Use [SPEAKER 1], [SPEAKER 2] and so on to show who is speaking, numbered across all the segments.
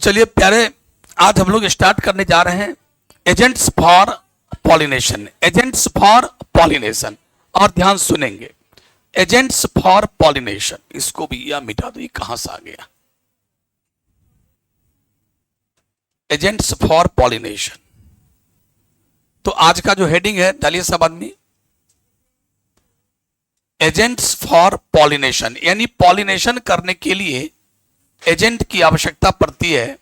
[SPEAKER 1] चलिए प्यारे, आज हम लोग स्टार्ट करने जा रहे हैं agents for pollination. Agents for pollination, और ध्यान सुनेंगे, एजेंट्स फॉर पॉलिनेशन। इसको भी या मिटा दो, ये कहां से आ गया? Agents for pollination. तो आज का जो हेडिंग है, डालिए सब आदमी, एजेंट्स फॉर पॉलिनेशन, यानी पॉलिनेशन करने के लिए एजेंट की आवश्यकता पड़ती है।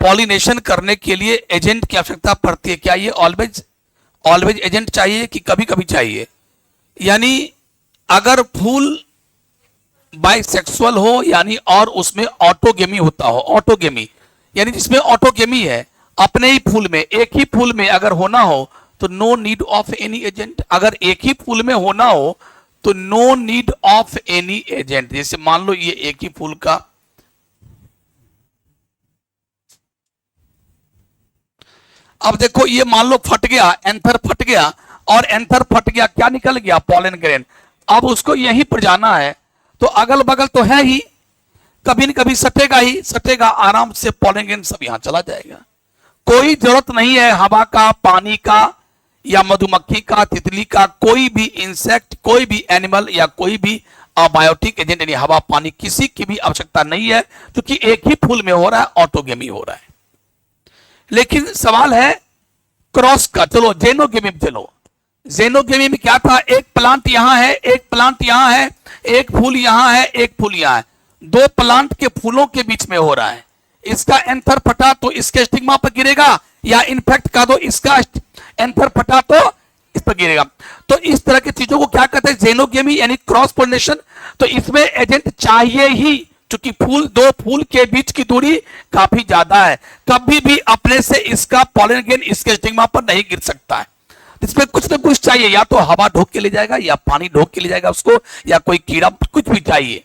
[SPEAKER 1] पॉलिनेशन करने के लिए एजेंट की आवश्यकता पड़ती है। क्या ये ऑलवेज एजेंट चाहिए कि कभी कभी चाहिए? यानी अगर फूल बाइसेक्सुअल हो, यानी और उसमें ऑटोगेमी होता हो, ऑटोगेमी यानी जिसमें ऑटोगेमी है, अपने ही फूल में, एक ही फूल में अगर होना हो तो no need of any agent. अगर एक ही फूल में होना हो तो no need of any agent. जैसे मान लो ये एक ही फूल का, अब देखो ये मान लो फट गया, एंथर फट गया, और एंथर फट गया, क्या निकल गया? Pollen grain. अब उसको यहीं पर जाना है तो अगल बगल तो है ही, कभी न कभी सटेगा ही, सटेगा, आराम से पॉलन ग्रेन सब यहां चला जाएगा। कोई जरूरत नहीं है हवा का, पानी का, या मधुमक्खी का, तितली का, कोई भी इंसेक्ट, कोई भी एनिमल, या कोई भी अबायोटिक एजेंट यानी हवा पानी, किसी की भी आवश्यकता नहीं है, क्योंकि एक ही फूल में हो रहा है, ऑटोगेमी हो रहा है। लेकिन सवाल है क्रॉस का। चलो जेनोगेमी में चलो। जेनोगेमी में क्या था? एक प्लांट यहां है, एक प्लांट यहां है, एक फूल यहां है, एक फूल यहां है, दो प्लांट के फूलों के बीच में हो रहा है। इसका एंथर फटा तो इसके स्टिग्मा पर गिरेगा, या इनफेक्ट का दो इसका एंथर फटा तो इस पर गिरेगा। तो इस तरह की चीजों को क्या कहते हैं? जेनोगेमी यानी क्रॉस पोलिनेशन। तो इसमें एजेंट चाहिए ही, क्योंकि दो फूल के बीच की दूरी काफी ज्यादा है, कभी भी अपने से इसका पॉलन ग्रेन इसके स्टिग्मा पर नहीं गिर सकता है। इसमें कुछ ना कुछ चाहिए, या तो हवा ढोक के ले जाएगा, या पानी ढोक के ले जाएगा उसको, या कोई कीड़ा, कुछ भी चाहिए।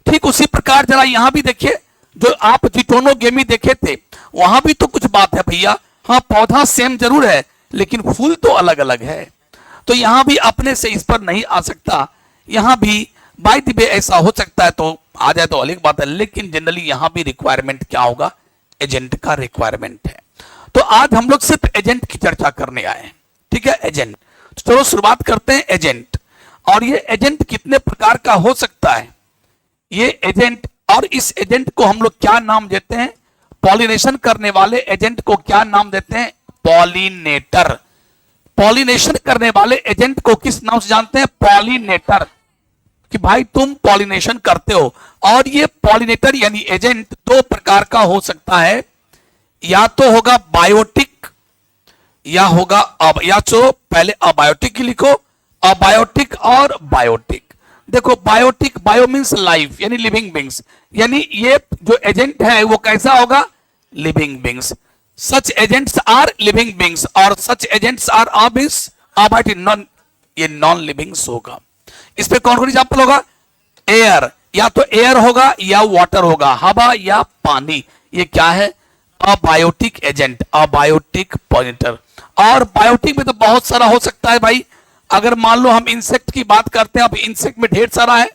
[SPEAKER 1] ठीक उसी प्रकार जरा यहां भी देखिए, जो आप जिटोनोगेमी देखे थे वहां भी तो कुछ बात है भैया। हाँ, पौधा सेम जरूर है लेकिन फूल तो अलग अलग है, तो यहां भी अपने से इस पर नहीं आ सकता। यहां भी बाय द वे ऐसा हो सकता है, तो आ जाए तो अलग बात है, लेकिन जनरली यहां भी रिक्वायरमेंट क्या होगा? एजेंट का रिक्वायरमेंट है। तो आज हम लोग सिर्फ एजेंट की चर्चा करने आए हैं। ठीक है, एजेंट। तो चलो शुरुआत करते हैं एजेंट। और ये एजेंट कितने प्रकार का हो सकता है? ये एजेंट, और इस एजेंट को हम लोग क्या नाम देते हैं? पॉलिनेशन करने वाले एजेंट को क्या नाम देते हैं? पॉलिनेटर। पॉलिनेशन करने वाले एजेंट को किस नाम से जानते हैं? पॉलिनेटर। कि भाई तुम पॉलिनेशन करते हो। और ये पॉलिनेटर यानी एजेंट दो प्रकार का हो सकता है, या तो होगा बायोटिक, या होगा या तो पहले अबायोटिक ही लिखो, अबायोटिक और बायोटिक। देखो बायोटिक, बायो मीन्स लाइफ यानी लिविंग बींग्स, यानी ये जो एजेंट है वो कैसा होगा? Living beings. Such agents are living beings, और such agents are abiotic, non, ये नॉन लिविंग्स होगा। इस पे कौन कौन एग्जाम्पल होगा? एयर, या तो एयर होगा या वाटर होगा, हवा या पानी। ये क्या है? Abiotic agent, abiotic pollinator. और बायोटिक में तो बहुत सारा हो सकता है भाई। अगर मान लो हम इंसेक्ट की बात करते हैं, अब इंसेक्ट में ढेर सारा है,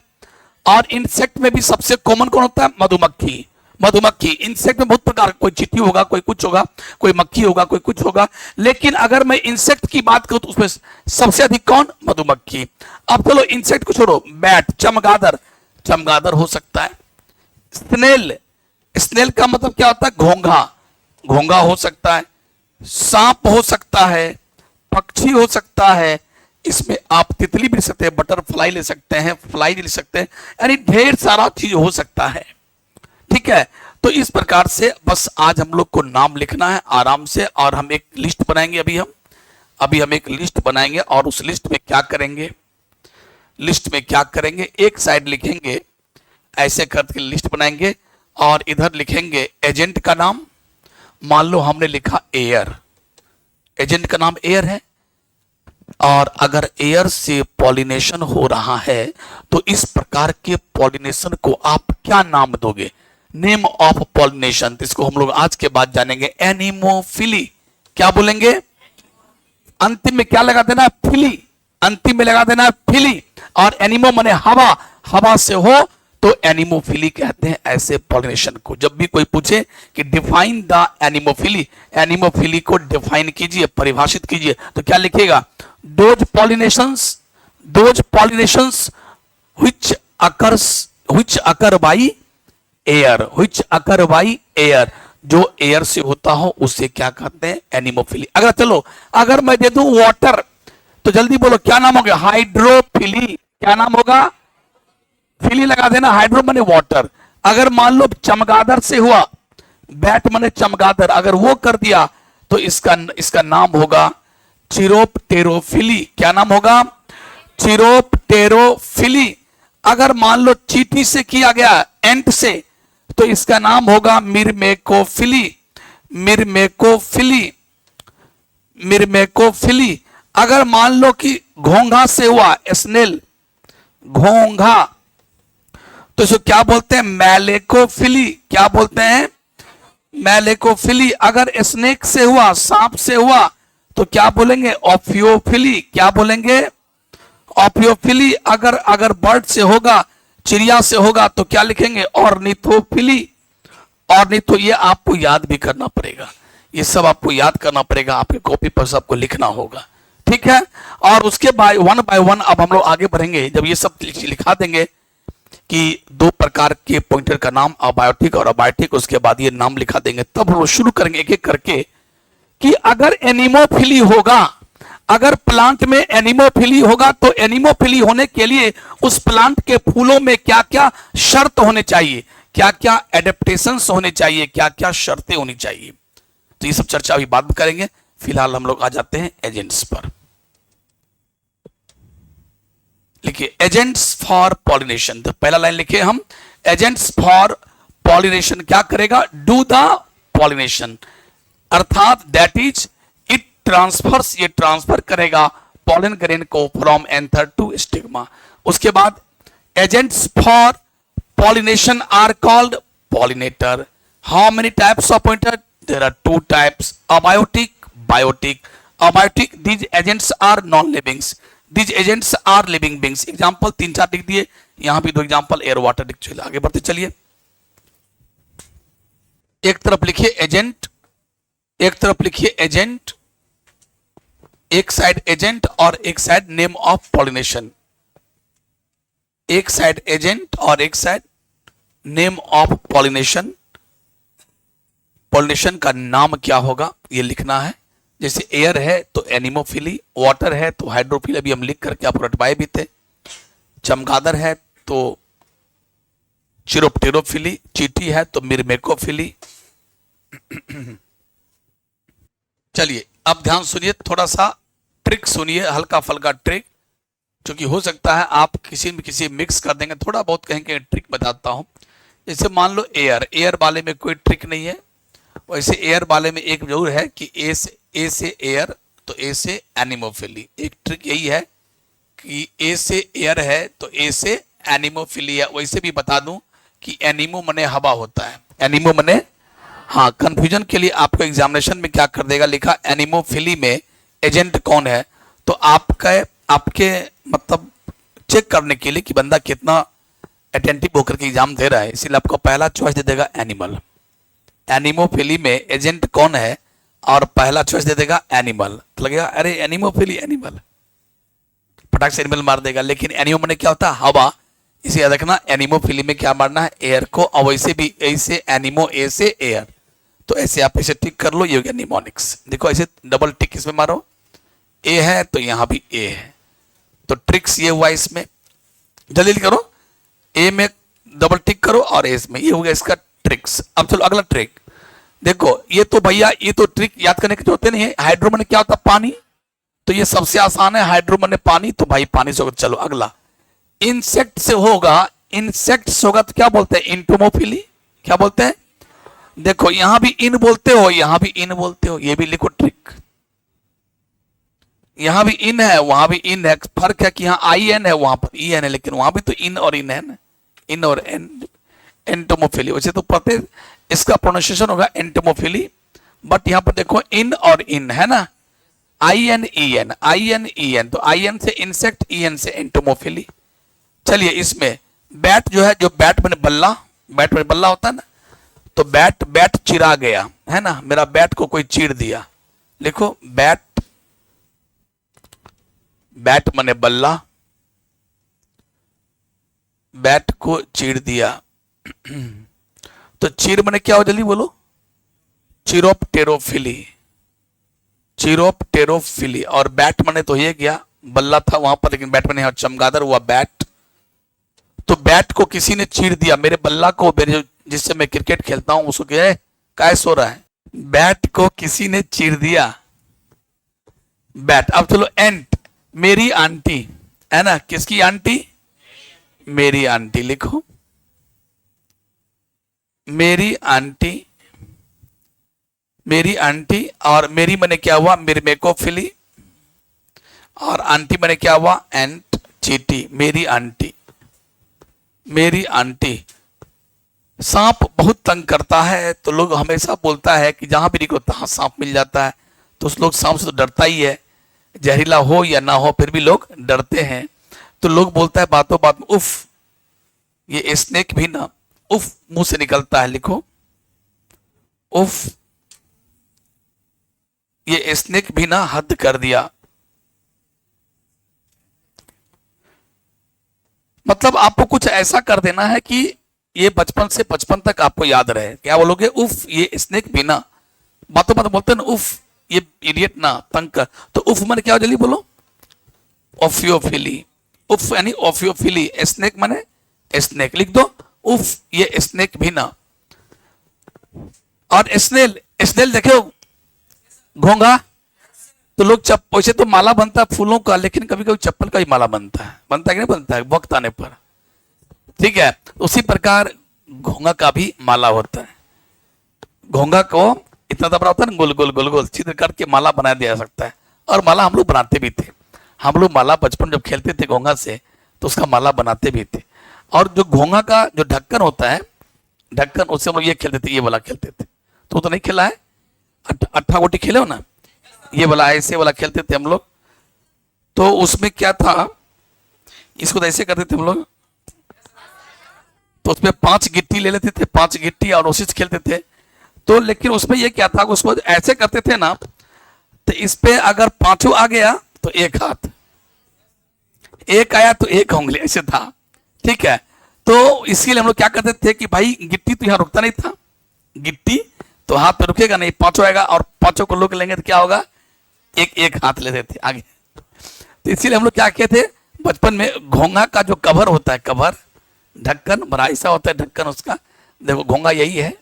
[SPEAKER 1] और इंसेक्ट में भी सबसे कॉमन कौन होता है? मधुमक्खी। मधुमक्खी इंसेक्ट में बहुत प्रकार, कोई चींटी होगा, कोई कुछ होगा, कोई मक्खी होगा, कोई कुछ होगा, लेकिन अगर मैं इंसेक्ट की बात करूं तो उसमें सबसे अधिक कौन? मधुमक्खी। अब चलो इंसेक्ट को छोड़ो, बैट, चमगादड़, चमगादड़ हो सकता है। स्नेल, स्नेल का मतलब क्या होता है? घोंघा, घोंघा हो सकता है। सांप हो सकता है, पक्षी हो सकता है, इसमें आप तितली भी ले सकते हैं, बटरफ्लाई ले सकते हैं, फ्लाई ले सकते हैं, यानी ढेर सारा चीज हो सकता है। ठीक है, तो इस प्रकार से बस आज हम लोग को नाम लिखना है आराम से, और हम एक लिस्ट बनाएंगे। अभी हम एक लिस्ट बनाएंगे, और उस लिस्ट में क्या करेंगे? लिस्ट में क्या करेंगे? एक साइड लिखेंगे, ऐसे करके लिस्ट बनाएंगे, और इधर लिखेंगे एजेंट का नाम। मान लो हमने लिखा एयर, एजेंट का नाम एयर है, और अगर एयर से पॉलिनेशन हो रहा है तो इस प्रकार के पॉलिनेशन को आप क्या नाम दोगे? Name of pollination. इसको हम लोग आज के बाद जानेंगे। एनिमोफिली, क्या बोलेंगे? अंतिम में क्या लगा देना? फिली, अंतिम में लगा देना फिली। और एनिमो माने हवा, हवा से हो तो एनिमोफिली कहते हैं ऐसे पॉलिनेशन को। जब भी कोई पूछे कि डिफाइन द एनिमोफिली, एनिमोफिली को डिफाइन कीजिए, परिभाषित कीजिए, तो क्या लिखेगा? Those pollinations which occur by air, जो एयर से होता हो उसे क्या कहते हैं? एनिमोफिली। अगर चलो अगर मैं दे दूं वाटर, तो जल्दी बोलो क्या नाम होगा? हाइड्रोफिली। क्या नाम होगा? फिली लगा देना, हाइड्रो माने वाटर। अगर मान लो चमगादड़ से हुआ, बैट माने चमगादड़, अगर वो कर दिया तो इसका नाम होगा चिरोप्टेरोफिली। क्या नाम होगा? चिरोप्टेरोफिली। अगर मान लो चींटी से किया गया, एंट से, तो इसका नाम होगा मिरमेकोफिली। मिरमेकोफिली। अगर मान लो कि घोंघा से हुआ, स्नेल, घोंघा, तो इसको क्या बोलते हैं? मैलेकोफिली। क्या बोलते हैं? मैलेकोफिली। अगर स्नेक से हुआ, सांप से हुआ, तो क्या बोलेंगे? ऑफियोफिली। क्या बोलेंगे? ऑफियोफिली। अगर बर्ड से होगा, चिड़िया से होगा, तो क्या लिखेंगे? ऑर्निथोफिली। ऑर्निथो। ये आपको याद भी करना पड़ेगा, ये सब आपको याद करना पड़ेगा, आपके कॉपी पर सबको लिखना होगा, ठीक है। और उसके बाय वन अब हम लोग आगे बढ़ेंगे। जब ये सब लिखा देंगे कि दो प्रकार के पॉइंटर का नाम, अबायोटिक और अबायोटिक, उसके बाद ये नाम लिखा देंगे, तब हम लोग शुरू करेंगे एक एक करके कि अगर एनिमोफिली होगा, अगर प्लांट में एनिमोफिली होगा, तो एनिमोफिली होने के लिए उस प्लांट के फूलों में क्या क्या शर्त होने चाहिए, क्या क्या एडेप्टेशंस होने चाहिए, क्या क्या शर्तें होनी चाहिए। तो ये सब चर्चा अभी बाद में करेंगे। फिलहाल हम लोग आ जाते हैं एजेंट्स पर। लिखिए एजेंट्स फॉर पॉलिनेशन। तो पहला लाइन लिखिए हम, एजेंट्स फॉर पॉलिनेशन क्या करेगा? डू द पॉलिनेशन, अर्थात दैट इज इट ट्रांसफर्स, ये ट्रांसफर करेगा पॉलन ग्रेन को फ्रॉम एंथर टू स्टिग्मा। उसके बाद agents for pollination are called pollinator. How many types of pointer? There are two types, abiotic, biotic. Abiotic, these agents are non livings, these agents are living beings. Example 3-4 लिख दिए, यहां भी 2 example air water लिख चलिए, आगे बढ़ते चलिए। एक तरफ लिखिए एजेंट, एक तरफ लिखिए एजेंट, एक साइड एजेंट और एक साइड नेम ऑफ पॉलिनेशन। एक साइड एजेंट और एक side name of pollination. Pollination का नाम क्या होगा ये लिखना है। जैसे एयर है तो एनिमोफिली, वाटर है तो हाइड्रोफिली, अभी हम लिख करके आप रटवाए भी थे। चमगादड़ है तो चिरोप्टेरोफिली, चींटी है तो मिरमेकोफिली। चलिए अब ध्यान सुनिए, थोड़ा सा ट्रिक सुनिए, हल्का फल्का ट्रिक, क्योंकि हो सकता है आप किसी में किसी मिक्स कर देंगे, थोड़ा बहुत कहेंगे ट्रिक बताता हूं। जैसे मान लो एयर, एयर वाले में कोई ट्रिक नहीं है, वैसे एयर वाले में एक जरूर है कि ए से एयर तो ए से एनिमोफिली। एक ट्रिक यही है कि ए से एयर है तो ए से एनिमोफिली है। वैसे भी बता दूं कि एनिमो मने हवा होता है, एनिमो मने, हाँ, कंफ्यूजन के लिए आपको एग्जामिनेशन में क्या कर देगा, लिखा एनिमोफिली में एजेंट कौन है, तो आपके मतलब चेक करने के लिए कि बंदा कितना अटेंटिव होकर के एग्जाम दे रहा है, इसीलिए आपको पहला चॉइस दे देगा एनिमल। एनिमोफिली में एजेंट कौन है और पहला चॉइस दे देगा एनिमल, तो लगेगा अरे एनिमोफिली एनिमल, फटाक से एनिमल मार देगा। लेकिन एनिमो में क्या होता है? हवा, इसे याद रखना। एनिमोफिली में क्या मारना है? एयर को। और वैसे भी ऐसे एनिमो, ए से एयर, तो ऐसे आप इसे टिक कर लो, ये हो गया निमोनिक्स। देखो ऐसे डबल टिक इसमें मारो, ए है तो यहां भी ए है, तो ट्रिक्स ये हुआ इसमें। जल्दी करो, ए में डबल टिक करो और ए में, ये हो गया इसका ट्रिक्स। अब चलो अगला ट्रिक देखो, ये तो भैया ये तो ट्रिक याद करने के जो होते नहीं है। हाइड्रो में क्या होता है? पानी, तो ये सबसे आसान है, हाइड्रो में पानी, तो भाई पानी से होगा। चलो अगला इंसेक्ट से होगा, इंसेक्ट से होगा तो क्या बोलते हैं? इंटोमोफिली। क्या बोलते हैं? देखो यहां भी इन बोलते हो, यहां भी इन बोलते हो, ये भी लिखो ट्रिक। यहां भी इन है, वहां भी इन है, फर्क है कि यहां आई एन है, वहां पर ई एन है, लेकिन वहां भी तो इन और इन है ना, इन और एन, एंटोमोफिली। वैसे तो पते इसका प्रोनाउंसिएशन होगा एंटोमोफिली, बट यहां पर देखो इन और इन है ना, I N E N, I N E N, तो आई एन से इंसेक्ट, ई एन से एंटोमोफिली। चलिए इसमें बैट जो है, जो बैट मैंने बल्ला, बैट मैंने बल्ला होता है ना, तो बैट, बैट चिरा गया है ना, मेरा बैट को कोई चीर दिया। लिखो बैट, बैट मैंने बल्ला, बैट को चीर दिया। तो चीर मैंने क्या हो, जल्दी बोलो, चिरोप्टेरोफिली, चिरोप्टेरोफिली। और बैट मैंने तो ये गया, बल्ला था वहां पर, लेकिन बैट मैंने चमगादड़ हुआ बैट। तो बैट को किसी ने चीर दिया, मेरे बल्ला को, मेरे जिससे मैं क्रिकेट खेलता हूं उसको, क्या है, काय सो रहा है, बैट को किसी ने चीर दिया, बैट। अब चलो एंट, मेरी आंटी है ना, किसकी आंटी, मेरी आंटी। लिखो मेरी आंटी, मेरी आंटी। और मेरी मैंने क्या हुआ, मेरी मेकोफिली, और आंटी मैंने क्या हुआ, एंट, चीटी। मेरी आंटी, मेरी आंटी। सांप बहुत तंग करता है, तो लोग हमेशा बोलता है कि जहां भी निकलो तहां सांप मिल जाता है, तो उस लोग सांप से तो डरता ही है, जहरीला हो या ना हो फिर भी लोग डरते हैं। तो लोग बोलता है बातों बात में, उफ, ये स्नेक भी ना उफ मुंह से निकलता है। लिखो उफ, ये स्नेक भी ना हद कर दिया। मतलब आपको कुछ ऐसा कर देना है कि ये बचपन से बचपन तक आपको याद रहे। क्या बोलोगे, उफ ये स्नेक भी ना, बातों बात बोलते हैं ना, उफ ये इडियट ना तंग कर। तो उफ मैंने क्या, जल्दी बोलो, ओफियोफिली। उफ यानी ओफियोफिली, स्नेक माने स्नेक। लिख दो उफ ये स्नेक भी ना। और स्नेल, स्नेल देखो, घोंघा। तो लोग वैसे तो माला बनता है फूलों का, लेकिन कभी कभी चप्पल का भी माला बनता है, बनता है कि नहीं बनता है, वक्त आने पर। ठीक है, उसी प्रकार घोंघा का भी माला होता है। घोंघा को इतना बड़ा होता है ना, गोल गोल गोल गोल छिद्र करके माला बना दिया जा सकता है। और माला हम लोग बनाते भी थे, हम लोग माला बचपन जब खेलते थे घोंघा से, तो उसका माला बनाते भी थे। और जो घोंघा का जो ढक्कन होता है, ढक्कन, उससे हम लोग ये खेलते थे, ये वाला खेलते थे। तो नहीं खेला है, अट्ठा गोटी खेले हो ना, ये वाला ऐसे वाला खेलते थे हम लोग। तो उसमें क्या था, इसको तो ऐसे करते थे हम लोग, तो उसमें 5 गिट्टी ले लेते थे, 5 गिट्टी, और उसी से खेलते थे। तो लेकिन उसमें ये क्या था, उसको ऐसे करते थे ना, तो इस पे अगर 5 आ गया तो एक हाथ, एक आया तो एक उंगली, ऐसे था। ठीक है, तो इसीलिए हम लोग क्या करते थे कि भाई गिट्टी तो यहाँ रुकता नहीं था, गिट्टी तो हाथ पे रुकेगा नहीं, 5 आएगा, और 5 को लोग लेंगे तो क्या होगा, एक एक हाथ लेते थे आगे। तो इसीलिए हम लोग क्या किए थे बचपन में, घोंघा का जो कवर होता है, कवर, ढक्कन, बड़ा ऐसा होता है ढक्कन उसका, देखो घोंघा यही है,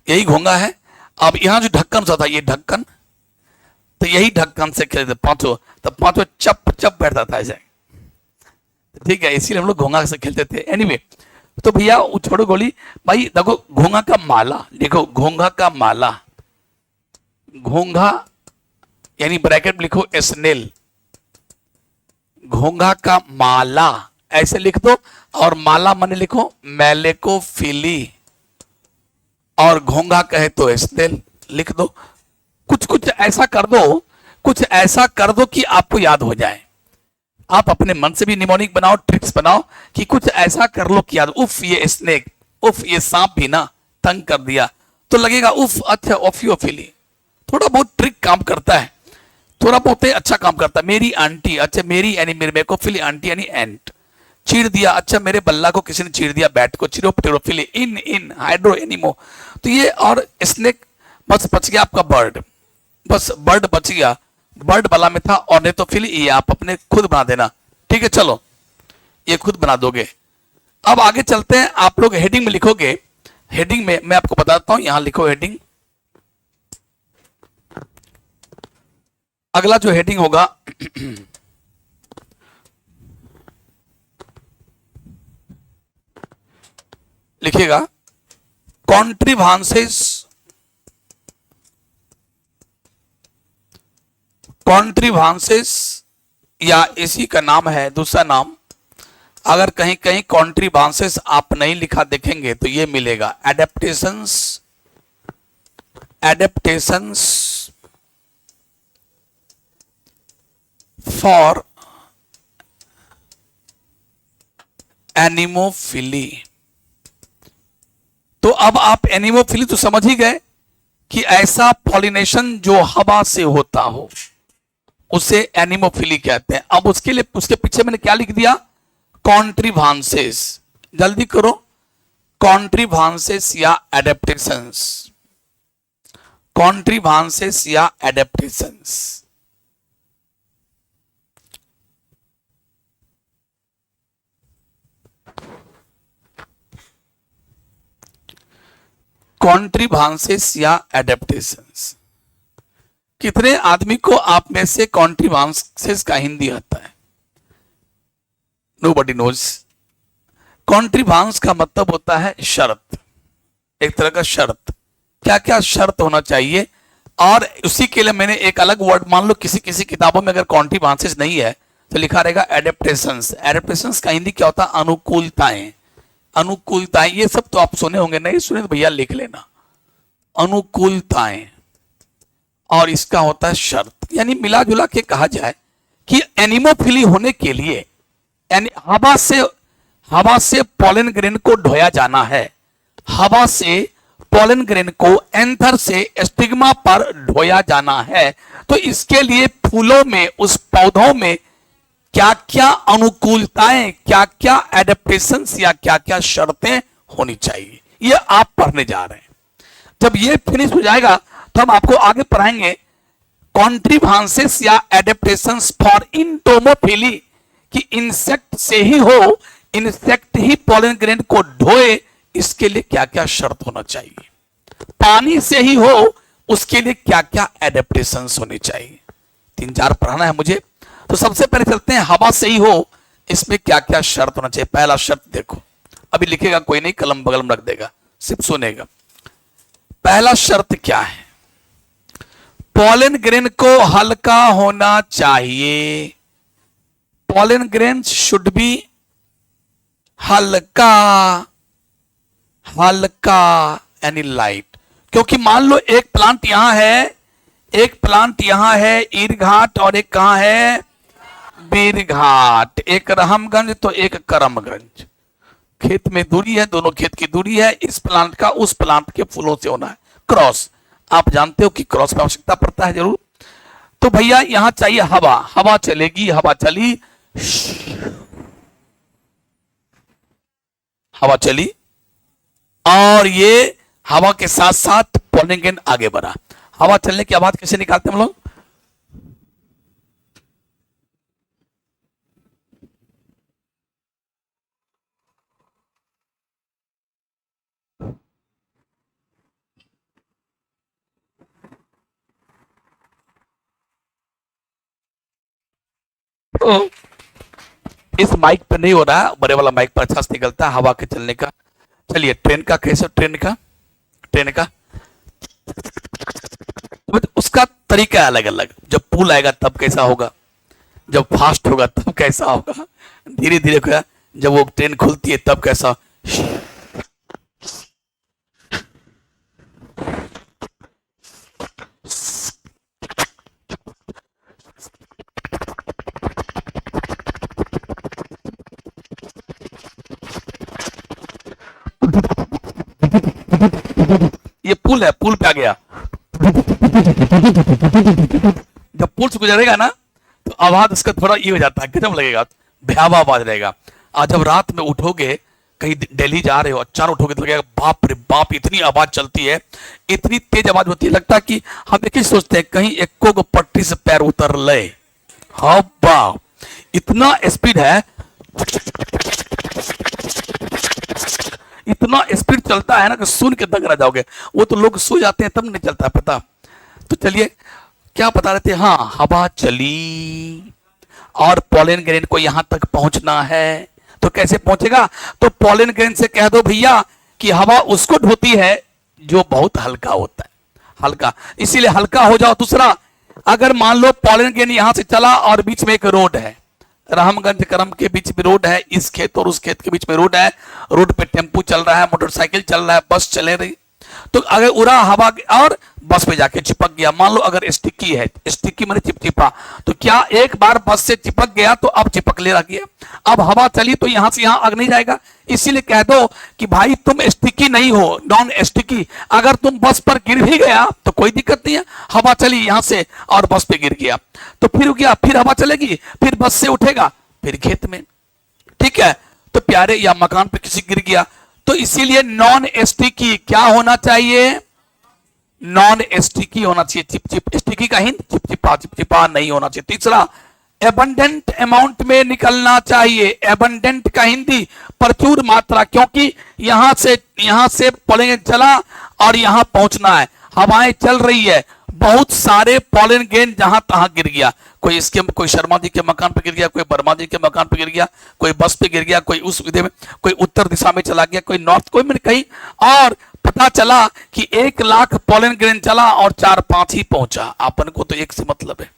[SPEAKER 1] यही घोंघा है। अब यहाँ जो ढक्कन होता था, ये ढक्कन, तो यही ढक्कन से खेलते थे 5, तो 5 चप चप बैठता था ऐसे। ठीक है, इसीलिए हम लोग घोंघा से खेलते थे। एनीवे, तो भैया छोड़ो गोली, भाई देखो घोंघा का माला, देखो घोंघा का माला, घोंघा यानी ब्रैकेट लिखो स्नेल, घोंघा का माला ऐसे लिख दो, और माला माने लिखो मेलेकोफिली, और घोंघा कहे तो स्नेल लिख दो। कुछ कुछ ऐसा कर दो, कुछ ऐसा कर दो कि आपको याद हो जाए। आप अपने मन से भी निमोनिक बनाओ, ट्रिक्स बनाओ कि कुछ ऐसा कर लो कि याद, उफ ये स्नेक, उफ ये सांप भी ना तंग कर दिया, तो लगेगा उफ, अच्छा ओफियोफिली। थोड़ा बहुत ट्रिक काम करता है, थोड़ा बहुत अच्छा काम करता है। मेरी आंटी, अच्छा मेरी यानी मेरे मेकोफिली, आंटी यानी एंट, चीर दिया, अच्छा मेरे बल्ला को किसी ने चीर दिया, बैट को, चिरोप्टेरोफिली, इन इन हाइड्रो एनिमो। तो ये, और स्नेक, बस बच गया आपका बर्ड, बस बर्ड बच गया, बर्ड बला में था। और नहीं तो फिर ये आप अपने खुद बना देना। ठीक है, चलो ये खुद बना दोगे। अब आगे चलते हैं, आप लोग हेडिंग में लिखोगे, हेडिंग में मैं आपको बताता हूं, यहां लिखो हेडिंग। अगला जो हेडिंग होगा लिखिएगा कॉन्ट्रीवांसेस, कॉन्ट्रीवांसेस, या इसी का नाम है दूसरा नाम। अगर कहीं कहीं कॉन्ट्रीवांसेस आप नहीं लिखा देखेंगे तो ये मिलेगा एडेप्टेशंस, एडेप्टेशंस फॉर एनिमोफिली। तो अब आप एनिमोफिली तो समझ ही गए कि ऐसा पॉलिनेशन जो हवा से होता हो उसे एनिमोफिली कहते हैं। अब उसके लिए उसके पीछे मैंने क्या लिख दिया, कॉन्ट्रीवांसेस। जल्दी करो, कॉन्ट्रीवांसेस या एडेप्टेशंस, कॉन्ट्रीवांसेस या एडेप्टेशंस। कॉन्ट्रीवांसेस या एडेप्टेशंस। कितने आदमी को आप में से कॉन्ट्रीवांसेस का हिंदी आता है? Nobody knows. कॉन्ट्रीवांस का मतलब होता है शर्त, एक तरह का शर्त। क्या क्या शर्त होना चाहिए, और उसी के लिए मैंने एक अलग वर्ड, मान लो किसी किसी किताबों में अगर कॉन्ट्रीवांसेस नहीं है तो लिखा रहेगा एडेप्टेशंस। एडेप्टेशंस का हिंदी क्या होता है? अनुकूलताएं। अनुकूलताएं, ये सब तो आप सुने होंगे, नहीं सुने तो भैया लिख लेना, अनुकूलताएं। और इसका होता है शर्त। यानी मिला जुला के कहा जाए कि एनिमोफिली होने के लिए हवा से पॉलन ग्रेन को ढोया जाना है। हवा से पॉलन ग्रेन को एंथर से स्टिग्मा पर ढोया जाना है। तो इसके लिए फूलों में, उस पौधों में क्या क्या अनुकूलताएं, क्या क्या एडेप्टेशंस या क्या क्या शर्तें होनी चाहिए, ये आप पढ़ने जा रहे हैं। जब ये फिनिश हो जाएगा तो हम आपको आगे पढ़ाएंगे कॉन्ट्रीवांसेस या एडेप्टेशंस फॉर इंटोमोफिली, कि इंसेक्ट से ही हो, इंसेक्ट ही पॉलन ग्रेन को ढोए, इसके लिए क्या क्या शर्त होना चाहिए। पानी से ही हो, उसके लिए क्या क्या एडेप्टेशंस होनी चाहिए। 3-4 पढ़ाना है मुझे। तो सबसे पहले चलते हैं हवा से ही हो, इसमें क्या क्या शर्त होना चाहिए। पहला शर्त देखो, अभी लिखेगा कोई नहीं, कलम बगल में रख देगा, सिर्फ सुनेगा। पहला शर्त क्या है? पॉलन ग्रेन को हल्का होना चाहिए। पॉलन ग्रेन शुड बी हल्का, हल्का यानी लाइट। क्योंकि मान लो एक प्लांट यहां है, एक प्लांट यहां है ईरघाट, और एक कहां है बीरघाट, एक रहमगंज तो एक करमगंज। खेत में दूरी है, दोनों खेत की दूरी है। इस प्लांट का उस प्लांट के फूलों से होना है क्रॉस। आप जानते हो कि क्रॉस में आवश्यकता पड़ता है जरूर। तो भैया यहां चाहिए हवा, हवा चलेगी, हवा चली, हवा चली, और ये हवा के साथ साथ पॉलन ग्रेन आगे बढ़ा। हवा चलने की आवाज कैसे निकालते हैं हम लोग? तो इस माइक पे नहीं हो रहा, बड़े वाला माइक पर अच्छा से निकलता है हवा के चलने का। चलिए ट्रेन का कैसे, ट्रेन का उसका तरीका अलग अलग। जब पुल आएगा तब कैसा होगा, जब फास्ट होगा तब कैसा होगा, धीरे धीरे होगा, जब वो ट्रेन खुलती है तब कैसा। ये पुल है, पुल पे आ गया। जब पुल से गुजरेगा ना तो आवाज उसका थोड़ा ये हो जाता है, गजब लगेगा, भयावह आवाज रहेगा। आज जब रात में उठोगे, कहीं दिल्ली जा रहे हो, अचानक उठोगे तो लगेगा बाप रे बाप, इतनी आवाज चलती है, इतनी तेज आवाज होती है, लगता है कि हम एक ही सोचते हैं कहीं एको को पट्टी से पैर उतर ले। हाँ बाप, इतना स्पीड है, इतना स्पीड चलता है ना कि सुन के दंग रह जाओगे। वो तो लोग सो जाते हैं तब नहीं चलता पता। तो चलिए क्या बता रहे थे, हाँ हवा चली और पॉलन ग्रेन को यहां तक पहुंचना है। तो कैसे पहुंचेगा? तो पॉलन ग्रेन से कह दो भैया कि हवा उसको ढोती है जो बहुत हल्का होता है, हल्का, इसीलिए हल्का हो जाओ। दूसरा, अगर मान लो पॉलन ग्रेन यहां से चला और बीच में एक रोड है, रामगंज करम के बीच में रोड है, इस खेत और उस खेत के बीच में रोड है, रोड पे टेम्पू चल रहा है, मोटरसाइकिल चल रहा है, बस चले रही, तो अगर उड़ा हवा और बस पे जाके चिपक गया, मान लो अगर स्टिकी है, स्टिकी माने चिपचिपा, तो क्या एक बार बस से चिपक गया तो अब चिपक ले रह गया, अब हवा चली तो यहां से यहां आग नहीं जाएगा। इसीलिए कह दो कि भाई तुम स्टिकी नहीं हो, नॉन स्टिकी। अगर तुम बस पर गिर भी गया तो कोई दिक्कत नहीं है, हवा चली यहां से और बस पे गिर गया तो फिर क्या, फिर हवा चलेगी, फिर बस से उठेगा, फिर खेत में, ठीक है। तो प्यारे, या मकान पे किसी गिर गया, तो इसीलिए नॉन स्टिकी क्या होना चाहिए, नॉन स्टिकी होना चाहिए। चिपचिप, स्टिकी का हिंट चिपचिपा, चिपचिपा नहीं होना चाहिए। तीसरा, एबंडेंट अमाउंट में निकलना चाहिए। एबंडेंट का हिंदी प्रचुर मात्रा, क्योंकि यहां से पॉलन चला और यहां पहुंचना है, हवाएं चल रही है, बहुत सारे पॉलन ग्रेन जहां तहां गिर गया, कोई शर्मा जी के मकान पे गिर गया, कोई वर्मा जी के मकान पे गिर गया, कोई बस पे गिर गया, कोई उस विधि में, कोई उत्तर दिशा में चला गया, कोई नॉर्थ, कोई में कहीं, और पता चला कि 1,00,000 पॉलन ग्रेन चला और 4-5 ही पहुंचा। अपन को तो एक से मतलब है,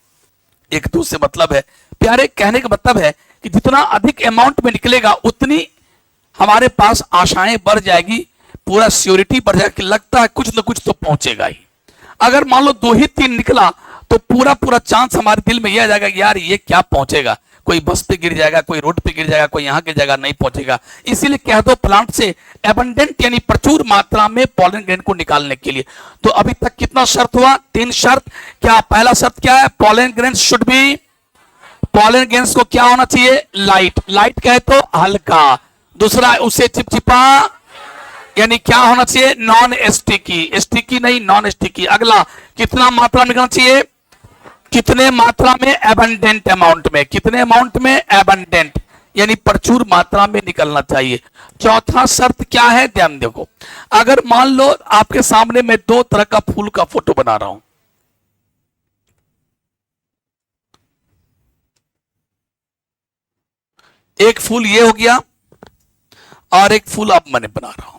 [SPEAKER 1] एक दो से मतलब है। प्यारे, कहने का मतलब है कि जितना अधिक अमाउंट में निकलेगा उतनी हमारे पास आशाएं बढ़ जाएगी, पूरा श्योरिटी बढ़ जाएगी, लगता है कुछ ना कुछ तो पहुंचेगा ही। अगर मान लो 2 ही 3 निकला तो पूरा चांस हमारे दिल में यह आ जाएगा कि यार ये क्या पहुंचेगा, कोई बस पे गिर जाएगा, कोई रोड पे गिर जाएगा, कोई यहां गिर जाएगा, नहीं पहुंचेगा। इसीलिए कह दो प्लांट से एबंडेंट यानी प्रचुर मात्रा में पॉलन ग्रेन को निकालने के लिए। तो अभी तक कितना शर्त हुआ, 3 शर्त। क्या पहला शर्त क्या है, pollen grain should be, pollen grains को क्या होना चाहिए, लाइट, लाइट कहे तो हल्का। दूसरा, उसे चिपचिपा यानी क्या होना चाहिए, नॉन स्टिकी, स्टिकी नहीं नॉन स्टिकी। अगला, कितना मात्रा में निकलना चाहिए, कितने मात्रा में, एबंडेंट अमाउंट में, कितने अमाउंट में, एबंडेंट यानी प्रचुर मात्रा में निकलना चाहिए। चौथा शर्त क्या है, ध्यान देखो, अगर मान लो आपके सामने मैं 2 तरह का फूल का फोटो बना रहा हूं, एक फूल ये हो गया और एक फूल अब मैंने बना रहा हूं।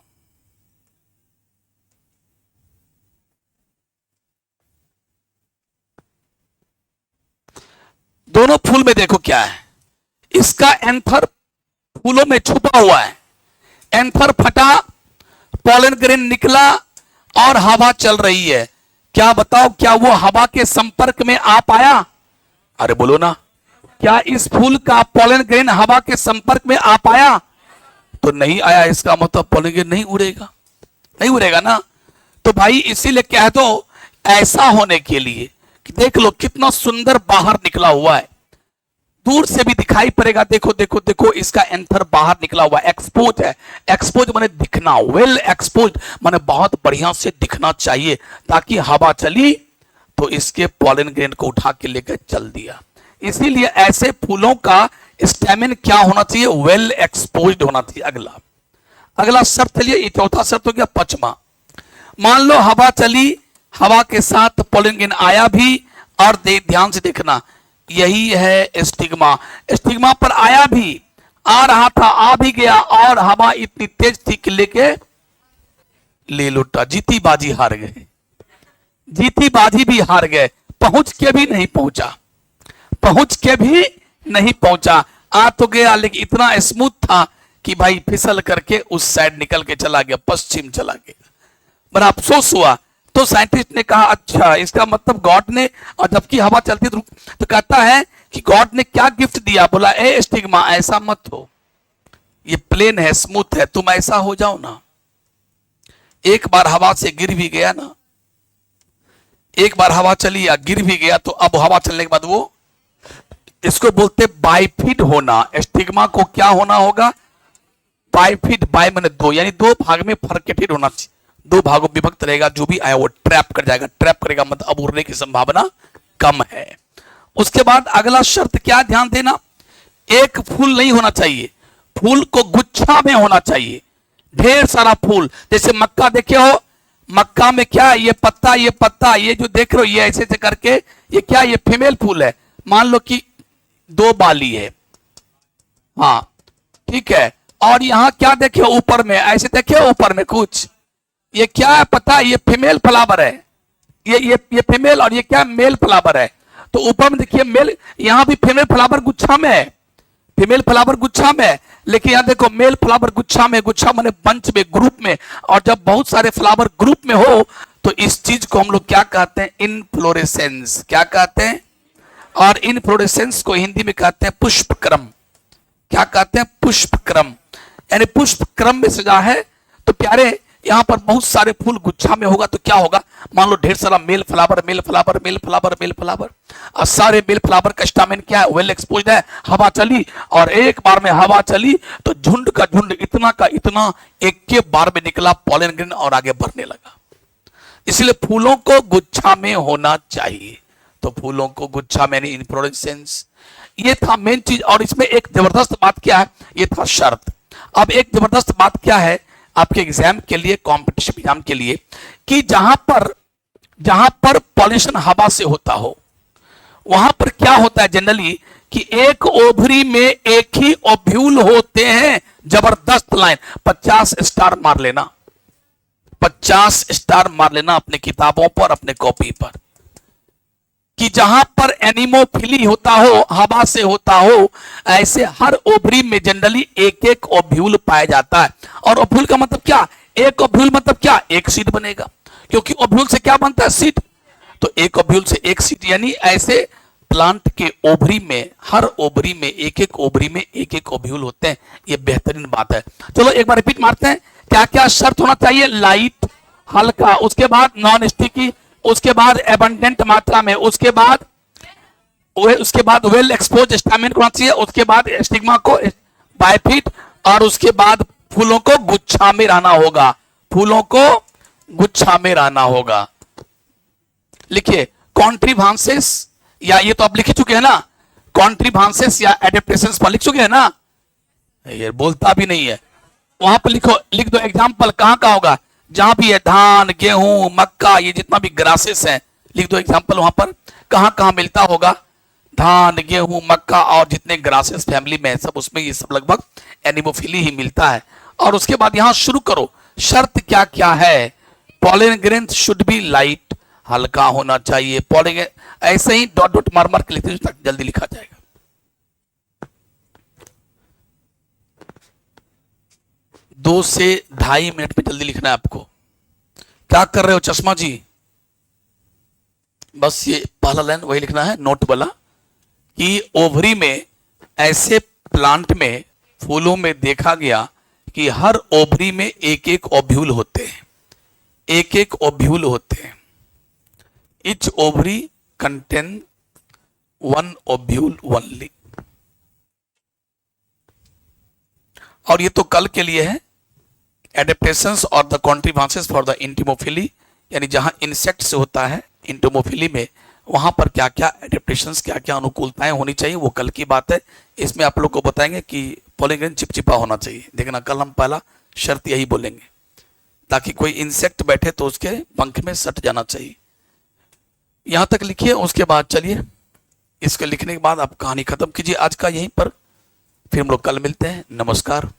[SPEAKER 1] दोनों फूल में देखो क्या है, इसका एंथर फूलों में छुपा हुआ है, एंथर फटा, पॉलन ग्रेन निकला और हवा चल रही है। क्या बताओ, क्या वो हवा के संपर्क में आ पाया, अरे बोलो ना, क्या इस फूल का पॉलन ग्रेन हवा के संपर्क में आ पाया, तो नहीं आया। इसका मतलब पॉलन ग्रेन नहीं उड़ेगा, नहीं उड़ेगा ना। तो भाई इसीलिए कह दो, ऐसा होने के लिए देख लो कितना सुंदर बाहर निकला हुआ है, दूर से भी दिखाई पड़ेगा। देखो देखो देखो, इसका एंथर बाहर निकला हुआ, एक्सपोज है। एक्सपोज माने दिखना, वेल एक्सपोज माने बहुत बढ़िया से दिखना चाहिए, ताकि हवा चली तो इसके पॉलन ग्रेन को उठा के लेकर चल दिया। इसीलिए ऐसे फूलों का स्टेमिन क्या होना चाहिए, वेल एक्सपोज्ड होना चाहिए। अगला शर्त, चलिए ये चौथा शर्त हो गया। 5वां, मान लो हवा चली, हवा के साथ पॉलन ग्रेन आया भी, और ध्यान से देखना, यही है स्टिग्मा। स्टिग्मा पर आया भी, आ रहा था, आ भी गया, और हवा इतनी तेज थी कि लेके ले लुटा। जीती बाजी हार गए, जीती बाजी भी हार गए, पहुंच के भी नहीं पहुंचा, पहुंच के भी नहीं पहुंचा। आ तो गया लेकिन इतना स्मूथ था कि भाई फिसल करके उस साइड निकल के चला गया, पश्चिम चला गया। बड़ा अफसोस हुआ। तो साइंटिस्ट ने कहा अच्छा, इसका मतलब गॉड ने, और जबकि हवा चलती तो कहता है कि गॉड ने क्या गिफ्ट दिया, बोला ए स्टिग्मा ऐसा मत हो, ये प्लेन है, स्मूथ है, तुम ऐसा हो जाओ ना। एक बार हवा से गिर भी गया ना, एक बार हवा चली या गिर भी गया, तो अब हवा चलने के बाद वो, इसको बोलते बाइफिड होना। स्टिग्मा को क्या होना होगा, बाइफिड, बाय मैंने 2 यानी 2 भाग में फर्केटेड होना चाहिए, 2 भागों विभक्त रहेगा, जो भी आया वो ट्रैप कर जाएगा। ट्रैप करेगा मतलब अब उड़ने की संभावना कम है। उसके बाद अगला शर्त क्या, ध्यान देना, एक फूल नहीं होना चाहिए, फूल को गुच्छा में होना चाहिए, ढेर सारा फूल। जैसे मक्का देखे हो, मक्का में क्या, ये पत्ता, ये पत्ता, ये जो देख रहे हो, ये ऐसे करके, ये क्या, ये फीमेल फूल है। मान लो कि 2 बाली है, हाँ ठीक है, और यहां क्या देखे ऊपर में, ऐसे देखे ऊपर में कुछ, ये क्या है पता है, ये फीमेल फ्लावर है, ये फीमेल, और ये क्या, मेल फ्लावर है। तो ऊपर में देखिए मेल, यहां भी फीमेल फ्लावर गुच्छा में है, फीमेल फ्लावर गुच्छा में है, लेकिन यहां देखो मेल फ्लावर गुच्छा में, गुच्छा माने बंच में, ग्रुप में। और जब बहुत सारे फ्लावर ग्रुप में हो तो इस चीज को हम लोग क्या कहते हैं? इनफ्लोरेसेंस। क्या कहते हैं? और इनफ्लोरेसेंस को हिंदी में कहते हैं पुष्पक्रम। क्या कहते हैं? पुष्पक्रम। यानी पुष्पक्रम में सजा है। तो प्यारे यहां पर बहुत सारे फूल गुच्छा में होगा तो क्या होगा? मान लो ढेर सारा male flower, male flower, male flower, male flower, और सारे मेल फ्लावर का स्टामेन क्या है? वेल एक्सपोज्ड है। हवा चली और एक बार में हवा चली तो झुंड का झुंड इतना का इतना एक के बार में निकला पॉलन ग्रेन और आगे बढ़ने लगा। इसलिए फूलों को गुच्छा में होना चाहिए। तो फूलों को गुच्छा में, इनफ्लोरेसेंस, ये था मेन चीज। और इसमें एक जबरदस्त बात क्या है? ये था शर्त। अब एक जबरदस्त बात क्या है आपके एग्जाम के लिए, कॉम्पिटिशन एग्जाम के लिए, कि जहां पर पॉलिनेशन हवा से होता हो वहां पर क्या होता है जनरली कि एक ओवरी में एक ही ओव्यूल होते हैं। जबरदस्त लाइन, 50 स्टार मार लेना, 50 स्टार मार लेना अपने किताबों पर, अपने कॉपी पर, कि जहां पर एनिमोफिली होता हो, हवा से होता हो, ऐसे हर ओवरी में जनरली एक एक ओव्यूल पाया जाता है। और ओव्यूल का मतलब क्या? एक ओव्यूल मतलब क्या? एक सीड बनेगा, क्योंकि ओव्यूल से क्या बनता है? सीड। तो एक ओव्यूल से एक सीड, यानी ऐसे प्लांट के ओवरी में, हर ओवरी में एक एक ओवरी में एक एक ओव्यूल होते हैं। ये बेहतरीन बात है। चलो एक बार रिपीट मारते हैं। क्या क्या शर्त होना चाहिए? लाइट, हल्का, उसके बाद नॉन स्टिकी, उसके बाद एबंडेंट मात्रा में, उसके बाद वेल एक्सपोज स्टामेन होना चाहिए, उसके बाद स्टिग्मा को बायफिट, और उसके बाद फूलों को गुच्छा में रहना होगा। फूलों को गुच्छा में रहना होगा। लिखिए कॉन्ट्रीभांसेस, या ये तो आप लिख चुके हैं ना, कॉन्ट्रीभांसेस या एडेप्टेशंस पर लिख चुके हैं ना। ये बोलता भी नहीं है। वहां पर लिखो, लिख दो एग्जाम्पल। कहां का होगा? जहां भी है धान, गेहूं, मक्का, ये जितना भी ग्रासेस है, लिख दो एग्जाम्पल वहां पर कहां कहां मिलता होगा। धान, गेहूं, मक्का और जितने ग्रासेस फैमिली में है सब, उसमें ये सब लगभग एनिमोफिली ही मिलता है। और उसके बाद यहां शुरू करो। शर्त क्या क्या है? Pollen grain should be light, हल्का होना चाहिए। पॉलन ऐसे ही डॉट डॉट मार मार के लिखते तक जल्दी लिखा जाएगा। 2 से 2.5 मिनट में जल्दी लिखना है आपको। क्या कर रहे हो चश्मा जी? बस ये पहला लाइन वही लिखना है, नोट वाला, कि ओवरी में, ऐसे प्लांट में, फूलों में देखा गया कि हर ओवरी में एक एक ओव्यूल होते हैं। एक एक ओव्यूल होते हैं। Etch ovary contain 1 ovule only. और ये तो कल के लिए है। एडेप्टेशंस और द कॉन्ट्रीभांसेस फॉर द इंटिमोफिली, यानी जहां इंसेक्ट से होता है इंटिमोफिली में, वहां पर क्या क्या एडेप्टेशंस, क्या क्या अनुकूलताएं होनी चाहिए, वो कल की बात है। इसमें आप लोग को बताएंगे कि पॉलन ग्रेन चिपचिपा होना चाहिए। देखना कल हम पहला शर्त यही बोलेंगे, ताकि कोई इंसेक्ट बैठे तो उसके पंख में सट जाना चाहिए। यहां तक लिखिए। उसके बाद चलिए, इसको लिखने के बाद आप कहानी खत्म कीजिए आज का यहीं पर। फिर हम लोग कल मिलते हैं। नमस्कार।